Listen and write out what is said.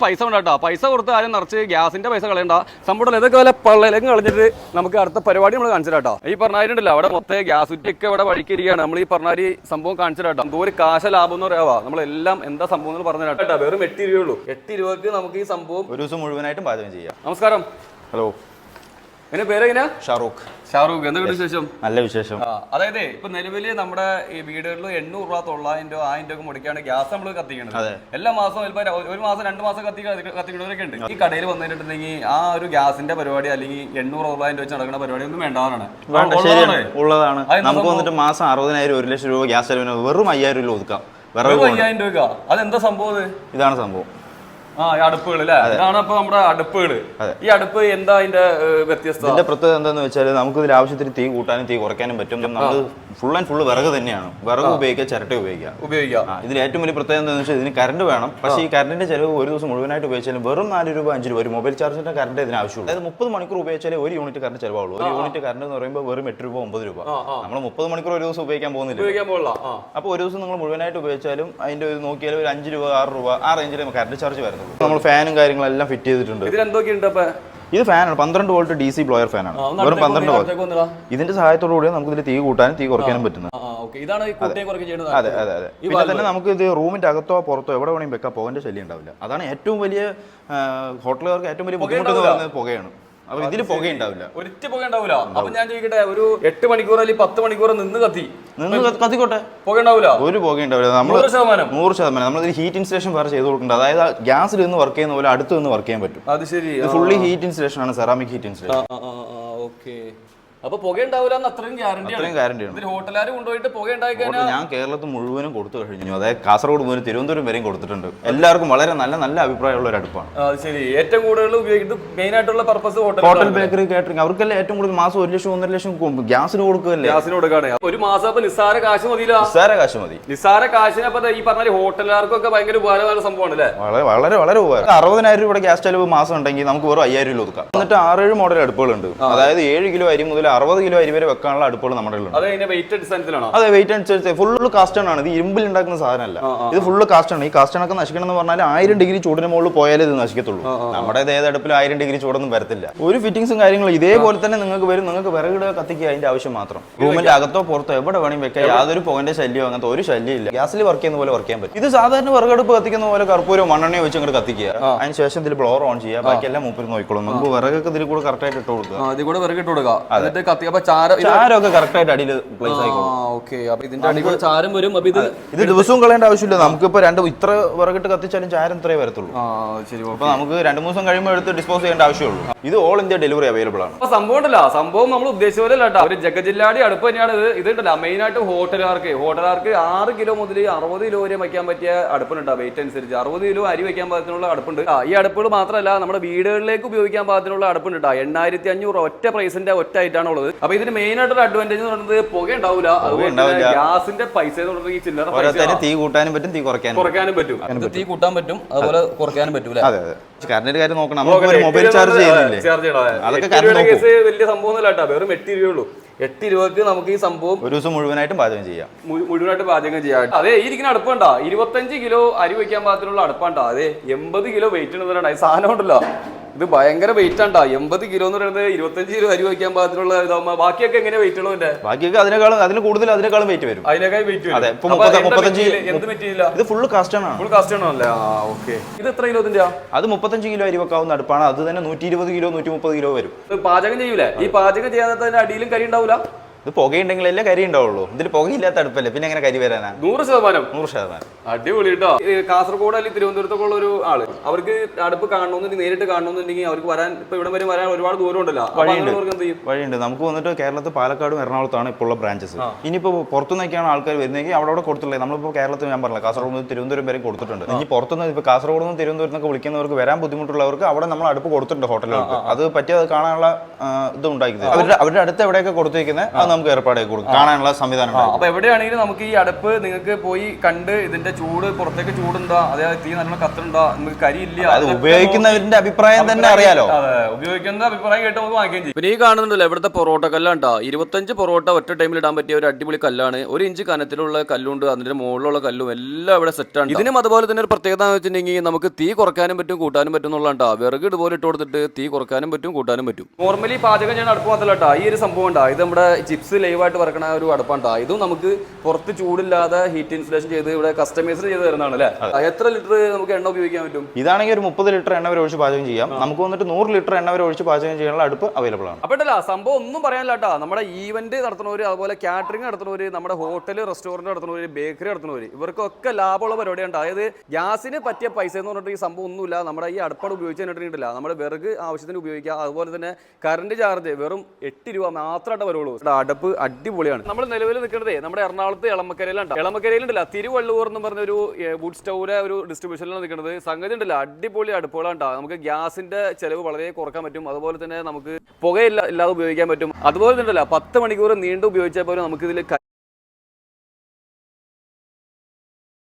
പൈസ കൊണ്ടാട്ടോ പൈസ കൊടുത്ത് ആരും നിറച്ച് ഗ്യാസിന്റെ പൈസ കളയണ്ട സംഭവം ഇതൊക്കെ വല്ല പള്ളയിലേക്ക് കളഞ്ഞിട്ട് നമുക്ക് അടുത്ത പരിപാടി നമ്മൾ കാണിച്ചിട്ടോ. ഈ പറഞ്ഞാലുണ്ടല്ലോ അവിടെ മൊത്തം ഗ്യാസ് കുറ്റിയൊക്കെ ഇവിടെ വഴിക്കിരിക്കുകയാണ്. നമ്മൾ ഈ പറഞ്ഞ സംഭവം കാണിച്ചിട്ടോ. എന്തോ ഒരു കാശ ലാഭം എന്ന് പറയാ നമ്മളെല്ലാം എന്താ സംഭവം എന്ന് പറഞ്ഞു കേട്ടോ. വെറും 8 രൂപയുള്ളൂ. 8 രൂപക്ക് നമുക്ക് ഈ സംഭവം ഒരു ദിവസം മുഴുവനായിട്ടും പാചകം ചെയ്യാം. നമസ്കാരം. ഹലോ, എന്റെ പേരെങ്ങനെയാ? ഷാറൂഖ്. ഷാറൂഖ്, എന്തൊക്കെ വിശേഷം? നല്ല വിശേഷം. അതായത് ഇപ്പൊ നിലവില് നമ്മുടെ ഈ വീടുകളിൽ 800 രൂപ 900 രൂപ 1000 രൂപ മുടക്കിയാണ് ഗ്യാസ് നമ്മൾ കത്തിക്കുന്നത്. എല്ലാ മാസവും ഒരു മാസം 2 മാസം കത്തിക്കുന്നവരൊക്കെ ഉണ്ട്. ഈ കടയിൽ വന്നിട്ടുണ്ടെങ്കിൽ ആ ഒരു ഗ്യാസിന്റെ പരിപാടി അല്ലെങ്കിൽ 800 900 വെച്ച് നടക്കുന്ന പരിപാടി ഒന്നും വേണ്ടാന്നാണ് ഉള്ളതാണ്. നമുക്ക് വന്നിട്ട് മാസം 60,000 1 ലക്ഷം രൂപ ഗ്യാസ് ചെലവിന് വെറും 5000 രൂപ ഒതുക്കാം. 5000 രൂപ. അതെന്താ സംഭവം? ഇതാണ് സംഭവം. അടുപ്പുകൾ അല്ലേ? ഇതാണ് ഇപ്പൊ നമ്മുടെ അടുപ്പുകൾ. ഈ അടുപ്പ് എന്താ അതിന്റെ വ്യത്യസ്തത? ഇതിന്റെ പ്രത്യേകത എന്താന്ന് വെച്ചാൽ നമുക്ക് ഇതിൽ ആവശ്യത്തിന് തീ കൂട്ടാനും തീ കുറയ്ക്കാനും പറ്റും. നമ്മൾ ഫുൾ ആൻഡ് ഫുള്ള് വിറക് തന്നെയാണ്. വിറക് ഉപയോഗിക്കുക, ചിരട്ട ഉപയോഗിക്കാം. ഇതിൽ ഏറ്റവും വലിയ പ്രത്യേകത എന്താണെന്ന് വെച്ചാൽ ഇതിന് കറണ്ട് വേണം. പക്ഷേ ഈ കറണ്ടിന്റെ ചെലവ് ഒരു ദിവസം മുഴുവനായിട്ട് ഉപയോഗിച്ചാലും വെറും 4 രൂപ 5 രൂപ ഒരു മൊബൈൽ ചാർജിന്റെ കറണ്ട് ഇതിന് ആവശ്യമുള്ളൂ. അതായത് 30 മണിക്കൂർ ഉപയോഗിച്ചാലേ 1 യൂണിറ്റ് കറണ്ട് ചെലവാകുള്ളൂ. 1 യൂണിറ്റ് കറണ്ട് എന്ന് പറയുമ്പോൾ വെറും 8 രൂപ 9 രൂപ. നമ്മൾ 30 മണിക്കൂർ ഒരു ദിവസം ഉപയോഗിക്കാൻ പോകുന്നില്ല. അപ്പോൾ ഒരു ദിവസം നിങ്ങൾ മുഴുവനായിട്ട് ഉപയോഗിച്ചാലും അതിന്റെ ഒരു നോക്കിയാലും ഒരു 5 രൂപ 6 രൂപ ആ റേഞ്ചിൽ കറണ്ട് ചാർജ് വരുന്നുള്ളൂ. നമ്മൾ ഫാനും കാര്യങ്ങളെല്ലാം ഫിറ്റ് ചെയ്തിട്ടുണ്ട്. ഇത് ഫാനാണ്, 12 വോൾട്ട് DC ബ്ലോയർ ഫാനാണ്. വെറും 12 വോൾട്ട്. ഇതിന്റെ സഹായത്തോടു കൂടി നമുക്ക് ഇതിൽ തീ കൂട്ടാനും തീ കുറയ്ക്കാനും പറ്റുന്നത്. അതെ അതെ അതെ. പിന്നെ തന്നെ നമുക്ക് ഇത് റൂമിന്റെ അകത്തോ പുറത്തോ എവിടെ വേണമെങ്കിൽ വെക്കാം. പോകേണ്ട ശല്യം ഉണ്ടാവില്ല. അതാണ് ഏറ്റവും വലിയ ഹോട്ടലുകാർക്ക് ഏറ്റവും വലിയ ബുദ്ധിമുട്ട് എന്ന് പറയുന്നത് പുകയാണ്. അപ്പൊ ഇതിൽ പുകയുണ്ടാവില്ല, ഒരിറ്റ പുക ഉണ്ടാവില്ല. അപ്പൊ ഞാൻ ചോദിക്കട്ടെ, ഒരു 8 മണിക്കൂർ അല്ലെങ്കിൽ 10 മണിക്കൂർ നിന്ന് കത്തിക്കോട്ടെ, പുക ഉണ്ടാവില്ല? ഒരു പുക ഉണ്ടാവില്ല. നമ്മൾ 100% നമ്മൾ ഹീറ്റ് ഇൻസ്റ്റലേഷൻ വേറെ ചെയ്ത് കൊടുക്കേണ്ടത്. അതായത് ഗ്യാസിൽ നിന്ന് വർക്ക് ചെയ്യുന്ന പോലെ അടുത്ത് നിന്ന് വർക്ക് ചെയ്യാൻ പറ്റും. അത് ശരി. ഫുള്ളി ഹീറ്റ് ഇൻസ്റ്റലേഷൻ ആണ്, സെറാമിക് ഹീറ്റ് ഇൻസ്റ്റലേഷൻ. അപ്പൊ പുക ഉണ്ടാവില്ല, അത്രയും ഗ്യാരണ്ടിയാണ്. ഹോട്ടലുകാർ കൊണ്ടുപോയിട്ട് പുക ഉണ്ടായി കഴിഞ്ഞാൽ ഞാൻ കേരളത്തിൽ മുഴുവനും കൊടുത്തു കഴിഞ്ഞു. അതായത് കാസർഗോഡ് മുതൽ തിരുവനന്തപുരം വരെയും കൊടുത്തിട്ടുണ്ട്. എല്ലാവർക്കും വളരെ നല്ല നല്ല അഭിപ്രായമുള്ള ഒരു അടുപ്പാണ്. ശരി. ഏറ്റവും കൂടുതൽ ഉപയോഗിക്കുന്നത് മെയിൻ ആയിട്ടുള്ള പർപ്പസ് ഹോട്ടൽ, ബേക്കറി, കാറ്ററിംഗ് അവർക്കെല്ലാം ഏറ്റവും കൂടുതൽ മാസം 1 ലക്ഷം 1.5 ലക്ഷം ഗ്യാസിന് കൊടുക്കുകയല്ലേ. ഗ്യാസിന് കൊടുക്കുകയാണ്. ഒരു മാസം അപ്പൊ നിസ്സാര കാശ് മതിയില്ല. നിസ്സാര കാശിന് അപ്പൊ ഈ പറഞ്ഞ ഹോട്ടലുകാർക്കൊക്കെ ഭയങ്കര ഉപകാരമായ സംഭവമാണ് അല്ലേ? വളരെ വളരെ ഉപകാരം. 60,000 രൂപയുടെ ഗ്യാസ് ചെലവ് മാസം ഉണ്ടെങ്കിൽ നമുക്ക് വെറും 5000 രൂപ ഒതുക്കാം. എന്നിട്ട് 6-7 മോഡൽ അടുപ്പുകളുണ്ട്. അതായത് 7 കിലോ അരി മുതൽ 60 കിലോ അരി വരെ വെക്കാനുള്ള അടുപ്പുകൾ നമ്മുടെ അതെ, വെയിറ്റ് അനുസരിച്ച് ഫുള്ള് കാസ്റ്റൺ ആണ്. ഇത് ഇരുമ്പിൽ ഉണ്ടാക്കുന്ന സാധനമല്ല, ഇത് ഫുള്ള് കാസ്റ്റൺ ആണ്. ഈ കാസ്റ്റണൊക്കെ നശിക്കണം എന്ന് പറഞ്ഞാൽ 1000 ഡിഗ്രി ചൂടിന് മുകളിൽ പോയാലേ ഇത് നശിക്കത്തുള്ളൂ. നമ്മുടെ ഏത് അടുപ്പിൽ 1000 ഡിഗ്രി ചൂടൊന്നും വരത്തില്ല. ഒരു ഫിറ്റിംഗ്സും കാര്യങ്ങളും ഇതേപോലെ തന്നെ നിങ്ങൾക്ക് വരും. നിങ്ങൾക്ക് വിറകിടുക, കത്തിക്കുക, അതിന്റെ ആവശ്യം മാത്രം. റൂമിന്റെ അകത്തോ പുറത്തോ എവിടെ വേണമെങ്കിൽ വെക്കാം. യാതൊരു പുകന്റെ ശല്യമോ അങ്ങനത്തെ ഒരു ശല്യം ഇല്ല. ഗ്യാസിൽ വർക്ക് ചെയ്യുന്ന പോലെ വർക്ക് ചെയ്യാൻ പറ്റും. ഇത് സാധാരണ വിറകടുപ്പ് കത്തിക്കുന്ന പോലെ കർപ്പൂരോ മണ്ണെണ്ണയോ വെച്ച് അങ്ങോട്ട് കത്തിക്കുക. അതിന് ശേഷം ഇതിൽ ബ്ലോർ ഓൺ ചെയ്യുക. ബാക്കിയെല്ലാം മൂപ്പര് നോക്കിക്കോളും. നമുക്ക് വിറകൊക്കെ ഇതിൽ കൂടെ കറക്റ്റ് ആയിട്ട് ഇട്ട് കൊടുക്കുക. ചാരമൊക്കെ കറക്റ്റ് ആയിട്ട് അടിയിൽ പ്ലേസ് ആയിക്കോളും. ഇത് ദിവസവും കളയേണ്ട ആവശ്യമില്ല. നമുക്കിപ്പോ ഇത്ര വിറകിട്ട് കത്തിച്ചാലും ചാരം ഇത്രേ വരത്തുള്ളൂ. അപ്പൊ നമുക്ക് 2-3 ദിവസം കഴിയുമ്പോൾ എടുത്ത് ഡിസ്പോസ് ചെയ്യേണ്ട ആവശ്യമുള്ളൂ. ഇത് ഓൾ ഇന്ത്യ ഡെലിവറി അവൈലബിൾ ആണ്. സംഭവം നമ്മൾ ഉദ്ദേശിച്ച പോലെ അല്ല. ഒരു ജഗജില്ലാടി അടുപ്പ് തന്നെയാണ് ഇത് ഉണ്ടല്ലോ. മെയിൻ ആയിട്ട് ഹോട്ടലുകാർക്ക് 6 കിലോ മുതൽ 60 കിലോ വരെ വയ്ക്കാൻ പറ്റിയ അടുപ്പുണ്ട്. വെയിറ്റ് അനുസരിച്ച് 60 കിലോ അരി വയ്ക്കാൻ പാകത്തിനുള്ള അടുപ്പുണ്ട്. ഈ അടുപ്പുകൾ മാത്രമല്ല, നമ്മുടെ വീടുകളിലേക്ക് ഉപയോഗിക്കാൻ പാകത്തിനുള്ള അടുപ്പുണ്ട്. 8500 ഒറ്റ പ്രൈസിന്റെ ഒറ്റ ആയിട്ടാണ് ഉള്ളത്. അപ്പൊ ഇതിന് മെയിൻ ആയിട്ടൊരു അഡ്വാൻറ്റേജ് എന്ന് പറയുന്നത് പുക ഉണ്ടാവില്ല. ഗ്യാസിന്റെ പൈസ ഈ ചില്ലറ തീ കൂട്ടാനും പറ്റും, തീ കുറയ്ക്കാനും പറ്റും. തീ കൂട്ടാൻ പറ്റും, അതുപോലെ കുറയ്ക്കാനും പറ്റും. കറണ്ടിന്റെ കാര്യം നോക്കണം. മൊബൈൽ ചാർജ് വലിയ സംഭവം ഒന്നുമില്ല. വെറും 8 രൂപയുള്ളൂ. 8 രൂപക്ക് നമുക്ക് ഈ സംഭവം ഒരു ദിവസം മുഴുവനായിട്ടും പാചകം ചെയ്യാം. അതെ, ഈ ഇരിക്കുന്ന അടുപ്പുണ്ടാ 25 കിലോ അരി വയ്ക്കാൻ പാകത്തിനുള്ള അടുപ്പാണ്ടാ. അതെ, 80 കിലോ വെയിറ്റ് ഉണ്ടെന്നുണ്ട്. സാധനം ഉണ്ടല്ലോ, ഇത് ഭയങ്കര വെയിറ്റ് ആണ്ടാ. 80 കിലോ എന്ന് പറയുന്നത് 25 കിലോ അരി വയ്ക്കാൻ പാകത്തിനുള്ള ഇതാകുമ്പോ ബാക്കിയൊക്കെ എങ്ങനെ വെയിറ്റ് ഉള്ളതിന്റെ? ബാക്കിയൊക്കെ അതിന് കൂടുതൽ അതിനേക്കാളും വെയിറ്റ് വരും. അതിനേക്കാൾ വെയിറ്റ് വരും. എന്ത് മെറ്റീരിയൽ? ഇത് ഫുള്ള് കാസ്റ്റൺ ആണ്. ഫുൾ കാസ്റ്റൺ ആണല്ലേ? ഇത് എത്ര കിലോ ഇതിന്റെ? അത് 35 കിലോ അരി വെക്കാവുന്ന അടുപ്പാണ്. അത് തന്നെ 120 കിലോ 130 കിലോ വരും. പാചകം ചെയ്യൂലേ? ഈ പാചകം ചെയ്യാത്ത അടിയിലും കരി ഉണ്ടാവില്ല. ഇത് പുകയുണ്ടെങ്കിലല്ലേ കരി ഉണ്ടാവുള്ളൂ. ഇതിൽ പുകയില്ലാത്ത അടുപ്പല്ലേ, പിന്നെ എങ്ങനെ കരി വരാനാ? 100%. അടിപൊളി കേട്ടോ. കാസർഗോഡ് അല്ലെങ്കിൽ തിരുവനന്തപുരത്തൊക്കെ ഉള്ള ഒരു ആള്, അവർക്ക് അടുപ്പ് കാണണമെന്നുണ്ടെങ്കിൽ, നേരിട്ട് കാണണമെന്നുണ്ടെങ്കിൽ അവർക്ക് വരാൻ, ഇപ്പൊ ഇവിടെ വരെ വരാൻ ഒരുപാട് ദൂരം ഉണ്ടല്ലോ. വഴിയുണ്ട്. നമുക്ക് വന്നിട്ട് കേരളത്തിൽ പാലക്കാടും എറണാകുളത്താണ് ഇപ്പോൾ ഉള്ള ബ്രാഞ്ചസ്. ഇനിയിപ്പോൾ പുറത്തുനിന്നൊക്കെയാണ് ആൾക്കാർ വരുന്നെങ്കിൽ അവിടെ കൊടുത്തിട്ടുള്ളത്. നമ്മളിപ്പോൾ കേരളത്തിൽ ഞാൻ പറഞ്ഞില്ല, കാസർഗോഡ് മുതൽ തിരുവനന്തപുരം വരെ കൊടുത്തിട്ടുണ്ട്. ഇനി പുറത്തുനിന്ന് ഇപ്പോൾ കാസർഗോഡ് നിന്ന് തിരുവനന്തപുരത്തൊക്കെ വിളിക്കുന്നവർക്ക് വരാൻ ബുദ്ധിമുട്ടുള്ളവർക്ക് അവിടെ നമ്മൾ അടുപ്പ് കൊടുത്തിട്ടുണ്ട് ഹോട്ടലുകൾക്ക്. അത് പറ്റിയത് കാണാനുള്ള ഇത് ഉണ്ടാക്കുന്നത്. അവരുടെ അടുത്ത് എവിടെയൊക്കെ കൊടുത്തിരിക്കുന്നത് അത് നമുക്ക് ഏർപ്പാടാക്കി കൊടുക്കും, കാണാനുള്ള സംവിധാനം. അപ്പൊ എവിടെയാണെങ്കിലും നമുക്ക് ഈ അടുപ്പ് നിങ്ങൾക്ക് പോയി കണ്ട് ഇതിന്റെ ചൂട് പുറത്തേക്ക് ചൂടുണ്ടോ, അതായത് തീ നല്ലോണം കത്തുണ്ടോ, നമുക്ക് കരിയില്ല, അത് ഉപയോഗിക്കുന്നവരുടെ അഭിപ്രായം തന്നെ അറിയാലോ. അതെ, ഉപയോഗിക്കുന്ന അഭിപ്രായം കേട്ട് നമുക്ക് വാങ്ങിക്കുകയും ചെയ്യും. പിന്നെ ഈ കാണുന്നുണ്ടല്ലോ ഇവിടുത്തെ പൊറോട്ട കല്ലാണ്ടാ, 25 പൊറോട്ട ഒറ്റ ടൈമിൽ ഇടാൻ പറ്റിയ ഒരു അടിപൊളി കല്ലാണ്. 1 ഇഞ്ച് കനത്തിലുള്ള കല്ലുണ്ട്, അതിന്റെ മുകളിലുള്ള കല്ലും എല്ലാം ഇവിടെ സെറ്റാണ്. ഇതിനും അതുപോലെ തന്നെ ഒരു പ്രത്യേകത എന്ന് വെച്ചിട്ടുണ്ടെങ്കിൽ നമുക്ക് തീ കുറക്കാനും പറ്റും കൂട്ടാനും പറ്റും എന്നുള്ളതാ. വിറക് ഇതുപോലെ ഇട്ട് കൊടുത്തിട്ട് തീ കുറക്കാനും പറ്റും കൂട്ടാനും പറ്റും. നോർമലി പാചകം ചെയ്യുന്ന അടുപ്പ് മാത്രമല്ല കേട്ടോ, ഈ ഒരു സംഭവം ഉണ്ടാ, ഇത് നമ്മുടെ ചിപ്സ് ലൈവായിട്ട് വറക്കണ ഒരു അടുപ്പാണ്ടാ. ഇതും നമുക്ക് പുറത്ത് ചൂടില്ലാതെ ഹീറ്റ് ഇൻസുലേഷൻ ചെയ്ത് ഇവിടെ കസ്റ്റമൈസ് ചെയ്ത് തരുന്നതാണ് അല്ലേ. എത്ര ലിറ്റർ നമുക്ക് എണ്ണ ഉപയോഗിക്കാൻ പറ്റും? ഇതാണെങ്കിൽ ഒരു 30 ലിറ്റർ എണ്ണ വരെ ഒഴിച്ച് പാചകം ചെയ്യാം. നമുക്ക് വന്നിട്ട് 100 ലിറ്റർ എണ്ണ വരെ ഒഴിച്ച് പാചകം ചെയ്യാനുള്ള അടുപ്പ് അവൈലബിൾ ആണ്. അപ്പോൾ സംഭവം ഒന്നും പറയാനില്ല കേട്ടോ. നമ്മുടെ ഈവന്റ് നടത്തുന്നവര്, അതുപോലെ കാറ്ററിംഗ് നടത്തുന്നവര്, നമ്മുടെ ഹോട്ടൽ റെസ്റ്റോറന്റ് നടത്തുന്നവര്, ബേക്കറി നടത്തുന്നവര്, ഇവർക്കൊക്കെ ലാഭമുള്ള പരിപാടിയാണ്. അതായത് ഗ്യാസിന് പറ്റിയ പൈസ എന്ന് പറഞ്ഞിട്ട് ഈ സംഭവം ഒന്നുമില്ല. നമ്മുടെ ഈ അടുപ്പാട് ഉപയോഗിച്ച് കഴിഞ്ഞിട്ടില്ല, നമ്മുടെ വിറക് ആവശ്യത്തിന് ഉപയോഗിക്കുക. അതുപോലെ തന്നെ കറണ്ട് ചാർജ് വെറും 8 രൂപ മാത്രമായിട്ട് വരുള്ളൂ. അടുപ്പ് അടിപൊളിയാണ്. നമ്മൾ നിലവിൽ നിൽക്കുന്നത് നമ്മുടെ എറണാകുളത്ത് എളമക്കരയിലാണ്. എളമക്കരയിലുണ്ടല്ല തിരുവള്ളൂർ എന്ന് പറഞ്ഞ ഒരു വുഡ് സ്റ്റൗവിലെ ഒരു ഡിസ്ട്രിബ്യൂഷനിലാണ് നിൽക്കുന്നത്. സംഗതി ഉണ്ടല്ല അടിപൊളി അടുപ്പുകളാണ്. നമുക്ക് ഗ്യാസിന്റെ ചെലവ് വളരെ കുറക്കാൻ പറ്റും. അതുപോലെ തന്നെ നമുക്ക് പുകയില്ലാതെ ഉപയോഗിക്കാൻ പറ്റും. അതുപോലെ തന്നെ 10 മണിക്കൂർ നീണ്ടു ഉപയോഗിച്ചാൽ പോലും നമുക്ക് ഇതിൽ